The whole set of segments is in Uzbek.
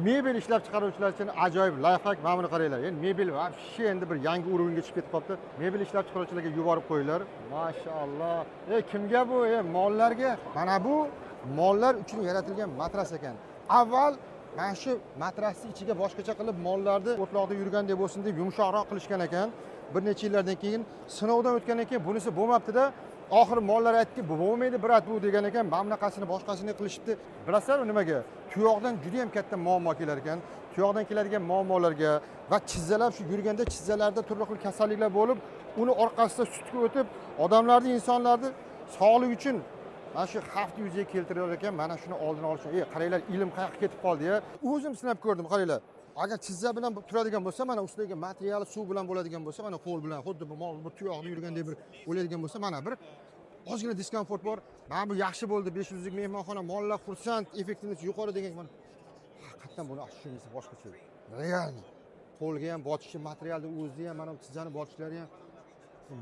mebel ishlab chiqaruvchilar uchun ajoyib layfhak. Mana buni qaranglar. Endi mebel vobshe endi bir yangi urovga chiqib ketib qoldi. Mebel ishlab chiqaruvchilarga yuborib qo'yinglar. Mashalloh. Kimga bu? Mollarga. Mana bu mollar uchun yaratilgan matras ekan. Avval mana shu matrasni ichiga boshqacha qilib mollarni o'tloqda yurgandek bo'lsin deb yumshoqroq qilishgan ekan. Bir necha yillardan keyin sinovdan o'tgandan keyin bunisi bo'lmabdi-da. Oxiri mollar aytdi, bu bo'lmaydi, brat bu degan ekan. Mana bunaqasini boshqasini qilishibdi. Bilasizlar nimaga? Tuyoqdan juda ham katta muammo kelar ekan. Tuyoqdan keladigan muammolarga va chizzalar shu yurganda chizzalarda turli xil kasalliklar bo'lib, uni orqasida sutga o'tib, odamlarning, insonlarning sog'ligi uchun mana shu xavfni yuzaga keltirar ekan. Mana shuni oldini olish uchun, qaranglar, ilm qayoqqa ketib qoldi-ya. O'zim sinab ko'rdim, qaranglar. Agar chizza bilan turadigan bo'lsa, mana ustidagi materiali suv bilan bo'ladigan bo'lsa, mana qo'l bilan xuddi bu mol bu tuyoqda yurgandek bir o'laydigan bo'lsa, mana bir ozgina diskomfort bor. Mana bu yaxshi bo'ldi, 500 lik mehmonxona, mollar xursand, effektivness yuqori degan mana. Haqiqatan buni tushunsa boshqacha. Realni. Qo'lga ham botishi, materialni o'zida ham mana bu chizzani botishlari ham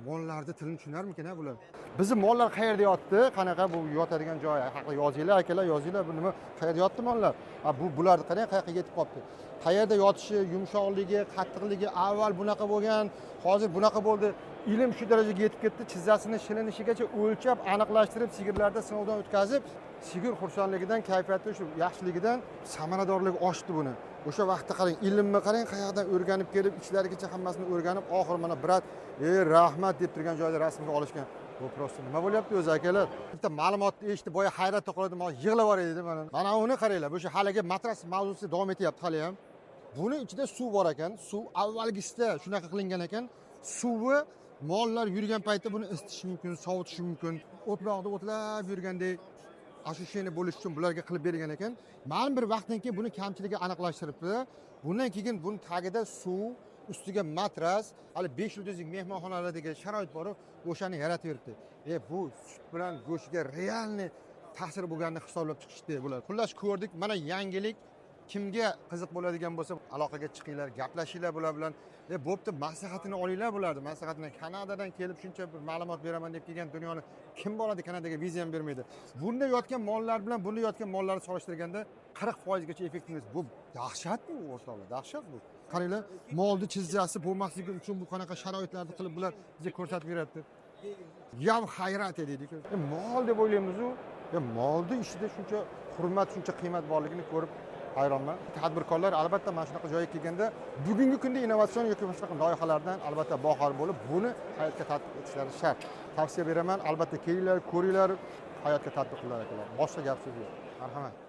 mollarni tilini tushunarmikan bular? Bizni mollar qayerda yotdi? Qanaqa bu yotadigan joy haqida yozinglar, akalar, yozinglar. Bu nima qayerda yotdi mollar? Bularni qarang, qayerga yetib qolibdi. Qayerda yotishi, yumshoqligi, qattiqligi avval bunaqa bo'lgan, hozir bunaqa bo'ldi. Ilm shu darajaga yetib ketdi, chizzasini shilinishigacha o'lchab, aniqlashtirib, sigirlarda sinovdan o'tkazib, sigir xursandligidan, kayfiyati shu yaxshiligidan samaradorligi oshdi buni. O'sha vaqtda qarang, ilmni qarang, qayerdan o'rganib kelib, ichlarigacha hammasini o'rganib, oxir mana brat, rahmat deb turgan joyda rasmga olishgan. Bu prosta nima bo'lyapti o'zi akalar? Bitta ma'lumotni eshitib, boya hayratda qoldim, yig'lab yuboray dedim mana. Mana uni qaranglar, bu shu haligi matras mavzusi davom etyapti hali ham. Buni ichida suv bor ekan. Suv avvalgisida shunaqa qilingan ekan. Suvi mollar yurgan paytda buni isitish mumkin, sovutish mumkin. O'tloqda o'tlab yurgandek ashishini bo'lish uchun bularga qilib bergan ekan. Ma'lum bir vaqtdan keyin buni kamchiligi aniqlashtiribdi. Bundan keyin buni tagida suv, ustiga matras, hali 5 yulduzlik mehmonxonalardagi sharoit bor, o'shani yaratib beribdi. Bu sut bilan go'shtga realni ta'sir bo'lganini hisoblab chiqishdi bular. Xullas ko'rdik, mana yangilik. Kimga qiziq bo'ladigan bo'lsa, aloqaga chiqinglar, gaplashinglar bular bilan. Bo'pti, maslahatini olinglar bularni. Maslahatini Kanadadan kelib shuncha bir ma'lumot beraman deb kelgan dunyoni kim boradi Kanadaga viza ham bermaydi. Bunda yotgan mollar bilan bunda yotgan mollarni solishtirganda 40% gacha effektivness. Bu dahshat bu o'rtoqlar, dahshat bu. Qaranglar, molni chizzasi bo'lmasligi uchun bu qanaqa sharoitlarni qilib bular bizga ko'rsatib beryapti. Yav hayrat edik. Mol deb o'ylaymiz-ku. Molni ishida shuncha hurmat, shuncha qiymat borligini ko'rib hayronman. Tadbirkorlar albatta mana shunaqa joyga kelganda bugungi kunda innovatsion yoki boshqa loyihalardan albatta boxar bo'lib, buni hayotga tatbiq etishlari shart. Tavsiya beraman, albatta kelinglar, ko'ringlar, hayotga tatbiq qilinglar akalar. Boshqa gap so'z yo'q. Marhamat.